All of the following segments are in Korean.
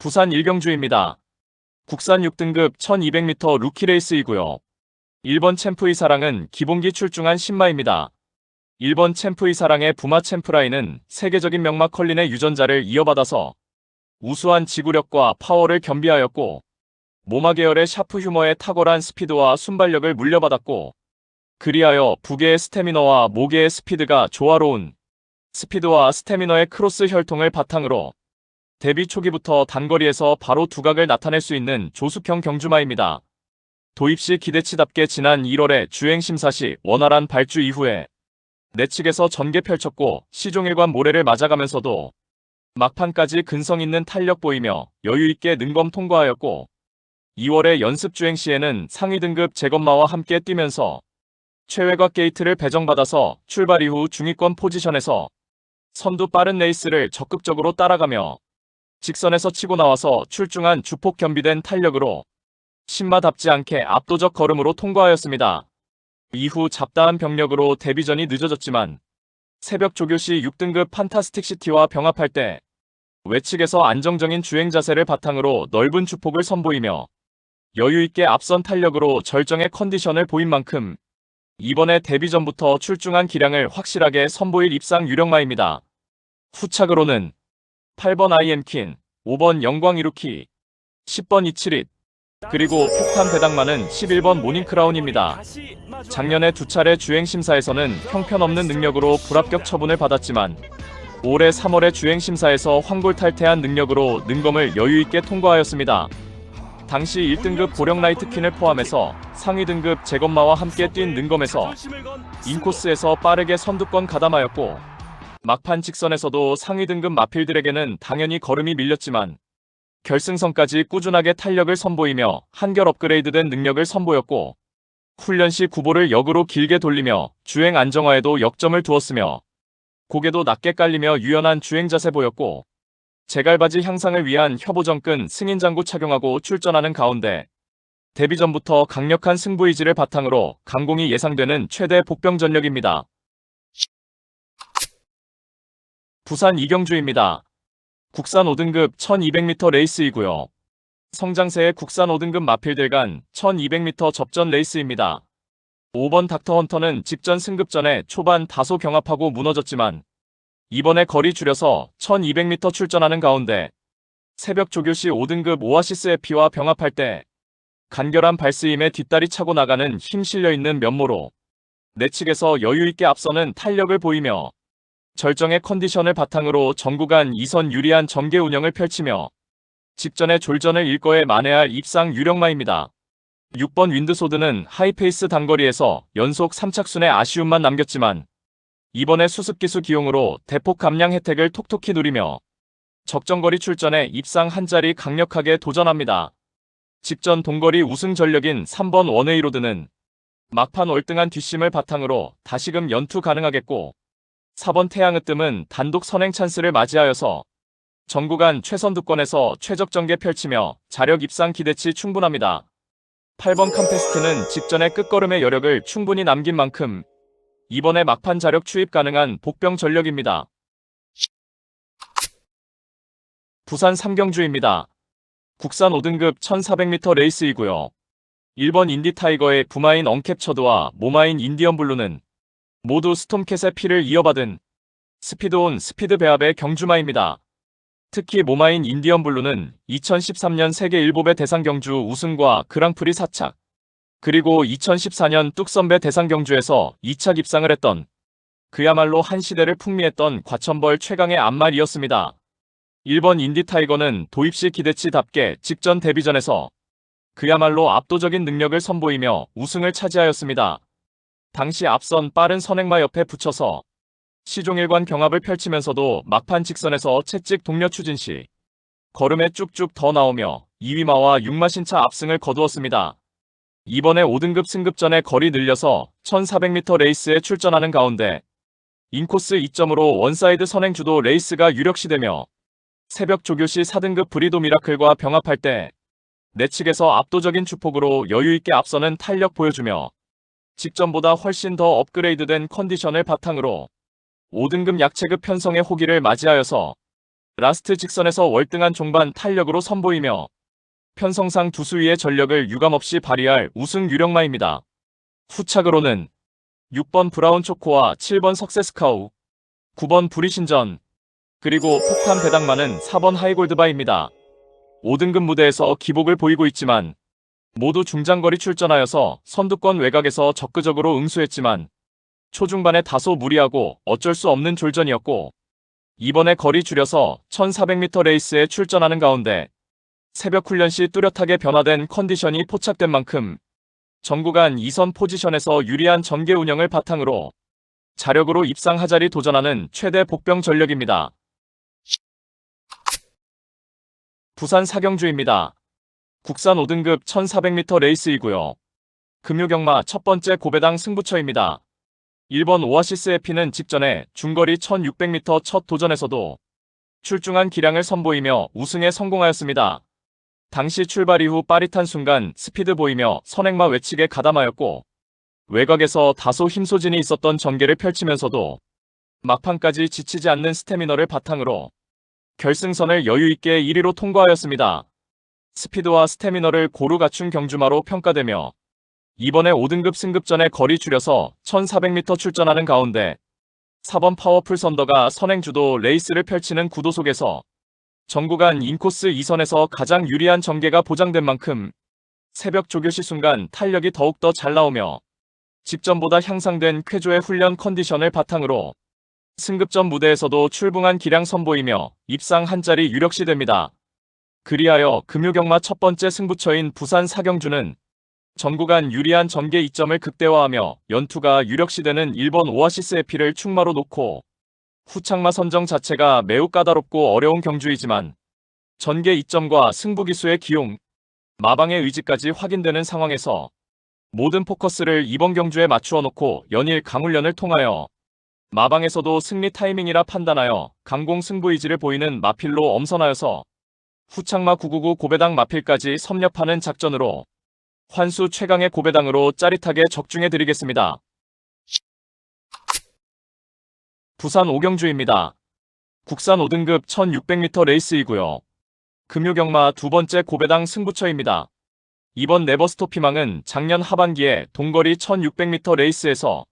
부산 일경주입니다. 국산 6등급 1200m 루키 레이스이고요. 1번 챔프의 사랑은 기본기 출중한 신마입니다. 1번 챔프의 사랑의 부마 챔프라인은 세계적인 명마 컬린의 유전자를 이어받아서 우수한 지구력과 파워를 겸비하였고, 모마 계열의 샤프 휴머의 탁월한 스피드와 순발력을 물려받았고, 그리하여 부계의 스태미너와 모계의 스피드가 조화로운 스피드와 스태미너의 크로스 혈통을 바탕으로 데뷔 초기부터 단거리에서 바로 두각을 나타낼 수 있는 조숙형 경주마입니다. 도입 시 기대치답게 지난 1월에 주행심사 시 원활한 발주 이후에 내측에서 전개 펼쳤고, 시종일관 모래를 맞아가면서도 막판까지 근성 있는 탄력 보이며 여유있게 능검 통과하였고, 2월에 연습 주행 시에는 상위 등급 제검마와 함께 뛰면서 최외곽 게이트를 배정받아서 출발 이후 중위권 포지션에서 선두 빠른 레이스를 적극적으로 따라가며 직선에서 치고 나와서 출중한 주폭 겸비된 탄력으로 신마답지 않게 압도적 걸음으로 통과하였습니다. 이후 잡다한 병력으로 데뷔전이 늦어졌지만 새벽 조교 시 6등급 판타스틱 시티와 병합할 때 외측에서 안정적인 주행 자세를 바탕으로 넓은 주폭을 선보이며 여유있게 앞선 탄력으로 절정의 컨디션을 보인 만큼 이번에 데뷔전부터 출중한 기량을 확실하게 선보일 입상 유력마입니다. 후착으로는 8번 IM킨, 5번 영광 이루키, 10번 이치릿, 그리고 폭탄 배당마는 11번 모닝크라운입니다. 작년에 두 차례 주행심사에서는 형편없는 능력으로 불합격 처분을 받았지만 올해 3월의 주행심사에서 황골탈퇴한 능력으로 능검을 여유있게 통과하였습니다. 당시 1등급 보령라이트퀸을 포함해서 상위 등급 제검마와 함께 뛴 능검에서 인코스에서 빠르게 선두권 가담하였고, 막판 직선에서도 상위 등급 마필들에게는 당연히 걸음이 밀렸지만 결승선까지 꾸준하게 탄력을 선보이며 한결 업그레이드된 능력을 선보였고, 훈련 시 구보를 역으로 길게 돌리며 주행 안정화에도 역점을 두었으며 고개도 낮게 깔리며 유연한 주행 자세 보였고, 제갈바지 향상을 위한 협오정근 승인장구 착용하고 출전하는 가운데 데뷔전부터 강력한 승부 의지를 바탕으로 강공이 예상되는 최대 복병 전력입니다. 부산 이경주입니다. 국산 5등급 1200m 레이스이고요. 성장세의 국산 5등급 마필들 간 1200m 접전 레이스입니다. 5번 닥터헌터는 직전 승급 전에 초반 다소 경합하고 무너졌지만 이번에 거리 줄여서 1200m 출전하는 가운데 새벽 조교 시 5등급 오아시스 에피와 병합할 때 간결한 발스임에 뒷다리 차고 나가는 힘 실려있는 면모로 내측에서 여유있게 앞서는 탄력을 보이며 절정의 컨디션을 바탕으로 전구간 2선 유리한 전개 운영을 펼치며 직전의 졸전을 일거에 만회할 입상 유력마입니다. 6번 윈드소드는 하이페이스 단거리에서 연속 3착순의 아쉬움만 남겼지만 이번에 수습기수 기용으로 대폭 감량 혜택을 톡톡히 누리며 적정거리 출전에 입상 한 자리 강력하게 도전합니다. 직전 동거리 우승 전력인 3번 원웨이로드는 막판 월등한 뒷심을 바탕으로 다시금 연투 가능하겠고, 4번 태양으뜸은 단독 선행 찬스를 맞이하여서 전구간 최선두권에서 최적 전개 펼치며 자력 입상 기대치 충분합니다. 8번 캄페스트는 직전의 끝걸음의 여력을 충분히 남긴 만큼 이번에 막판 자력 추입 가능한 복병 전력입니다. 부산 삼경주입니다. 국산 5등급 1400m 레이스이고요. 1번 인디타이거의 부마인 언캡처드와 모마인 인디언블루는 모두 스톰캣의 피를 이어받은 스피드온 스피드 배합의 경주마입니다. 특히 모마인 인디언블루는 2013년 세계 일보배 대상경주 우승과 그랑프리 4착, 그리고 2014년 뚝선배 대상경주에서 2착 입상을 했던 그야말로 한 시대를 풍미했던 과천벌 최강의 앞말이었습니다. 1번 인디타이거는 도입시 기대치답게 직전 데뷔전에서 그야말로 압도적인 능력을 선보이며 우승을 차지하였습니다. 당시 앞선 빠른 선행마 옆에 붙여서 시종일관 경합을 펼치면서도 막판 직선에서 채찍 동료 추진 시 걸음에 쭉쭉 더 나오며 2위마와 6마 신차 압승을 거두었습니다. 이번에 5등급 승급전에 거리 늘려서 1400m 레이스에 출전하는 가운데 인코스 2점으로 원사이드 선행 주도 레이스가 유력시되며 새벽 조교 시 4등급 브리도 미라클과 병합할 때 내측에서 압도적인 주폭으로 여유있게 앞서는 탄력 보여주며 직전보다 훨씬 더 업그레이드된 컨디션을 바탕으로 5등급 약체급 편성의 호기를 맞이하여서 라스트 직선에서 월등한 종반 탄력으로 선보이며 편성상 두수위의 전력을 유감없이 발휘할 우승 유력마입니다. 후착으로는 6번 브라운 초코와 7번 석세스카우, 9번 부리신전, 그리고 폭탄 배당만은 4번 하이골드바입니다. 5등급 무대에서 기복을 보이고 있지만 모두 중장거리 출전하여서 선두권 외곽에서 적극적으로 응수했지만 초중반에 다소 무리하고 어쩔 수 없는 졸전이었고 이번에 거리 줄여서 1400m 레이스에 출전하는 가운데 새벽 훈련 시 뚜렷하게 변화된 컨디션이 포착된 만큼 전구간 2선 포지션에서 유리한 전개 운영을 바탕으로 자력으로 입상하자리 도전하는 최대 복병 전력입니다. 부산 사경주입니다. 국산 5등급 1400m 레이스이고요. 금요경마 첫 번째 고배당 승부처입니다. 1번 오아시스 해피는 직전에 중거리 1600m 첫 도전에서도 출중한 기량을 선보이며 우승에 성공하였습니다. 당시 출발 이후 빠릿한 순간 스피드 보이며 선행마 외측에 가담하였고 외곽에서 다소 힘소진이 있었던 전개를 펼치면서도 막판까지 지치지 않는 스태미너를 바탕으로 결승선을 여유있게 1위로 통과하였습니다. 스피드와 스태미너를 고루 갖춘 경주마로 평가되며 이번에 5등급 승급전에 거리 줄여서 1400m 출전하는 가운데 4번 파워풀 선더가 선행주도 레이스를 펼치는 구도 속에서 전구간 인코스 2선에서 가장 유리한 전개가 보장된 만큼 새벽 조교시 순간 탄력이 더욱더 잘 나오며 직전보다 향상된 쾌조의 훈련 컨디션을 바탕으로 승급전 무대에서도 출중한 기량 선보이며 입상 한 자리 유력시 됩니다. 그리하여 금요경마 첫 번째 승부처인 부산 사경주는 전구간 유리한 전개 이점을 극대화하며 연투가 유력시되는 1번 오아시스 해피를 충마로 놓고 후착마 선정 자체가 매우 까다롭고 어려운 경주이지만 전개 이점과 승부기수의 기용, 마방의 의지까지 확인되는 상황에서 모든 포커스를 이번 경주에 맞추어 놓고 연일 강훈련을 통하여 마방에서도 승리 타이밍이라 판단하여 강공 승부의지를 보이는 마필로 엄선하여서 후착마 999 고배당 마필까지 섭렵하는 작전으로 환수 최강의 고배당으로 짜릿하게 적중해드리겠습니다. 부산 오경주입니다. 국산 5등급 1600m 레이스이고요. 금요경마 두 번째 고배당 승부처입니다. 이번 네버스톱 희망은 작년 하반기에 동거리 1600m 레이스에서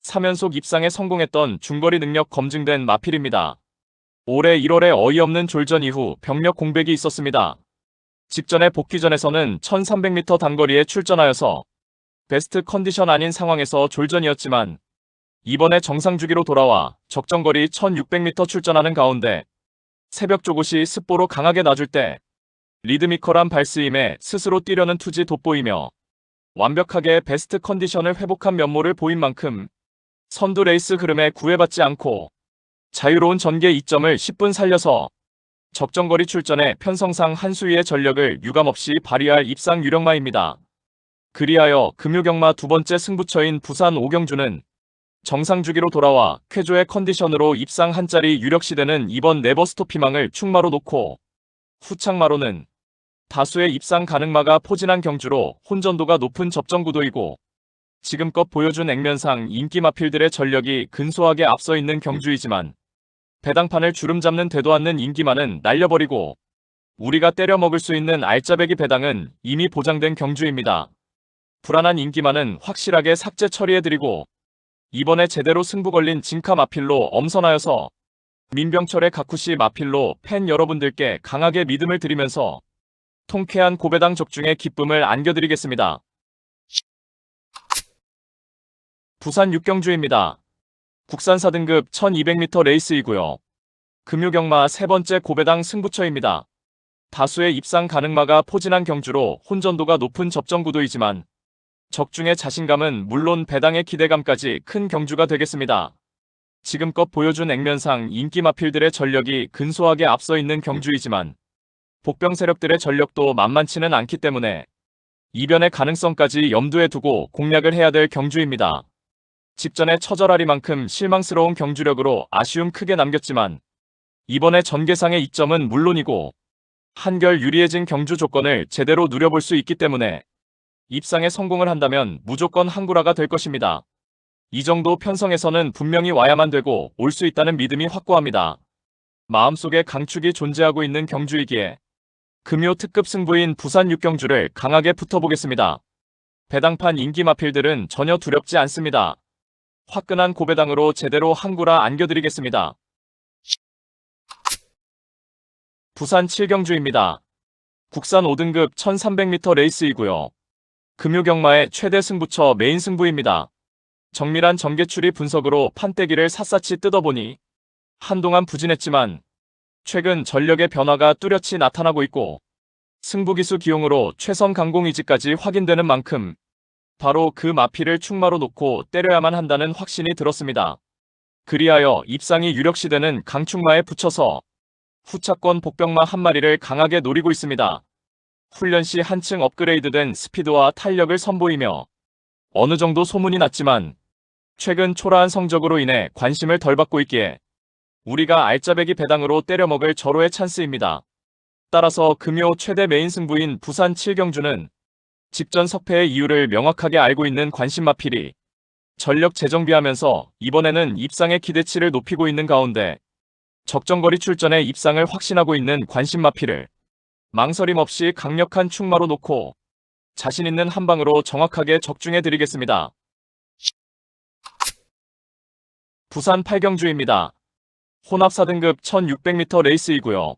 3연속 입상에 성공했던 중거리 능력 검증된 마필입니다. 올해 1월에 어이없는 졸전 이후 병력 공백이 있었습니다. 직전에 복귀전에서는 1300m 단거리에 출전하여서 베스트 컨디션 아닌 상황에서 졸전이었지만 이번에 정상주기로 돌아와 적정거리 1600m 출전하는 가운데 새벽 조고시 습보로 강하게 놔줄 때 리드미컬한 발스임에 스스로 뛰려는 투지 돋보이며 완벽하게 베스트 컨디션을 회복한 면모를 보인 만큼 선두 레이스 흐름에 구애받지 않고 자유로운 전개 이점을 10분 살려서 적정거리 출전에 편성상 한 수위의 전력을 유감없이 발휘할 입상 유력마입니다. 그리하여 금요경마 두 번째 승부처인 부산 오경주는 정상주기로 돌아와 쾌조의 컨디션으로 입상 한 자리 유력시되는 이번 네버스톱 희망을 충마로 놓고 후착마로는 다수의 입상 가능마가 포진한 경주로 혼전도가 높은 접전구도이고 지금껏 보여준 액면상 인기 마필들의 전력이 근소하게 앞서 있는 경주이지만 배당판을 주름 잡는 되도 않는 인기마는 날려버리고 우리가 때려 먹을 수 있는 알짜배기 배당은 이미 보장된 경주입니다. 불안한 인기마는 확실하게 삭제 처리해드리고 이번에 제대로 승부 걸린 진카 마필로 엄선하여서 민병철의 가쿠시 마필로 팬 여러분들께 강하게 믿음을 드리면서 통쾌한 고배당 적중의 기쁨을 안겨드리겠습니다. 부산 육경주입니다. 국산 4등급 1200m 레이스이고요. 금요경마 세 번째 고배당 승부처입니다. 다수의 입상 가능마가 포진한 경주로 혼전도가 높은 접전구도이지만 적중의 자신감은 물론 배당의 기대감까지 큰 경주가 되겠습니다. 지금껏 보여준 액면상 인기 마필들의 전력이 근소하게 앞서 있는 경주이지만 복병 세력들의 전력도 만만치는 않기 때문에 이변의 가능성까지 염두에 두고 공략을 해야 될 경주입니다. 직전에 처절하리만큼 실망스러운 경주력으로 아쉬움 크게 남겼지만 이번에 전개상의 이점은 물론이고 한결 유리해진 경주 조건을 제대로 누려볼 수 있기 때문에 입상에 성공을 한다면 무조건 항구라가 될 것입니다. 이 정도 편성에서는 분명히 와야만 되고 올 수 있다는 믿음이 확고합니다. 마음속에 강축이 존재하고 있는 경주이기에 금요 특급 승부인 부산 육경주를 강하게 붙어보겠습니다. 배당판 인기 마필들은 전혀 두렵지 않습니다. 화끈한 고배당으로 제대로 한구라 안겨드리겠습니다. 부산 7경주입니다. 국산 5등급 1300m 레이스이고요. 금요경마의 최대 승부처 메인 승부입니다. 정밀한 전개추리 분석으로 판때기를 샅샅이 뜯어보니 한동안 부진했지만 최근 전력의 변화가 뚜렷이 나타나고 있고 승부기수 기용으로 최선 강공이지까지 확인되는 만큼 바로 그 마피를 충마로 놓고 때려야만 한다는 확신이 들었습니다. 그리하여 입상이 유력시되는 강충마에 붙여서 후차권 복병마 한 마리를 강하게 노리고 있습니다. 훈련 시 한층 업그레이드된 스피드와 탄력을 선보이며 어느 정도 소문이 났지만 최근 초라한 성적으로 인해 관심을 덜 받고 있기에 우리가 알짜배기 배당으로 때려먹을 절호의 찬스입니다. 따라서 금요 최대 메인 승부인 부산 7경주는 직전 석패의 이유를 명확하게 알고 있는 관심마필이 전력 재정비하면서 이번에는 입상의 기대치를 높이고 있는 가운데 적정거리 출전에 입상을 확신하고 있는 관심마필을 망설임 없이 강력한 충마로 놓고 자신 있는 한방으로 정확하게 적중해드리겠습니다. 부산 8경주입니다. 혼합 4등급 1600m 레이스이고요.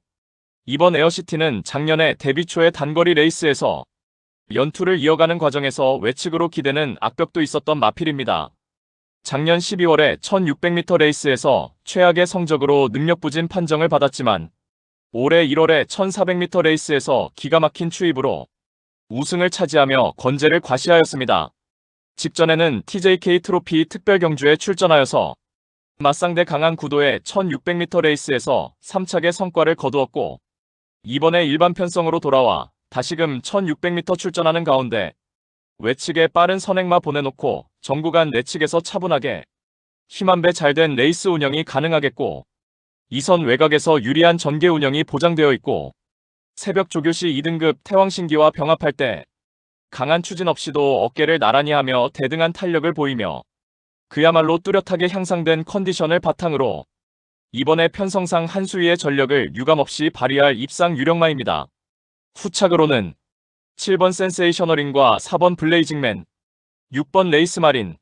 이번 에어시티는 작년에 데뷔 초의 단거리 레이스에서 연투를 이어가는 과정에서 외측으로 기대는 악벽도 있었던 마필입니다. 작년 12월에 1600m 레이스에서 최악의 성적으로 능력 부진 판정을 받았지만 올해 1월에 1400m 레이스에서 기가 막힌 추입으로 우승을 차지하며 건재를 과시하였습니다. 직전에는 TJK 트로피 특별 경주에 출전하여서 맞상대 강한 구도의 1600m 레이스에서 3착의 성과를 거두었고 이번에 일반 편성으로 돌아와 다시금 1600m 출전하는 가운데 외측에 빠른 선행마 보내놓고 정구간 내측에서 차분하게 힘한배 잘된 레이스 운영이 가능하겠고 이선 외곽에서 유리한 전개 운영이 보장되어 있고 새벽 조교 시 2등급 태왕신기와 병합할 때 강한 추진 없이도 어깨를 나란히 하며 대등한 탄력을 보이며 그야말로 뚜렷하게 향상된 컨디션을 바탕으로 이번에 편성상 한수위의 전력을 유감없이 발휘할 입상 유력마입니다. 후착으로는 7번 센세이셔널인과 4번 블레이징맨, 6번 레이스마린,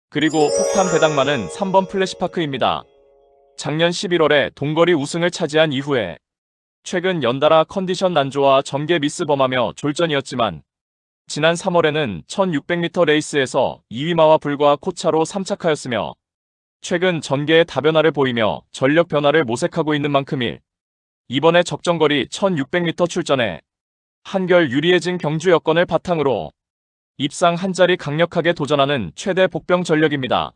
그리고 폭탄 배당마는 3번 플래시파크입니다. 작년 11월에 동거리 우승을 차지한 이후에 최근 연달아 컨디션 난조와 전개 미스 범하며 졸전이었지만 지난 3월에는 1600m 레이스에서 2위마와 불과 코차로 3착하였으며 최근 전개의 다변화를 보이며 전력 변화를 모색하고 있는 만큼일 이번에 적정거리 1600m 출전에 한결 유리해진 경주 여건을 바탕으로 입상 한 자리 강력하게 도전하는 최대 복병 전력입니다.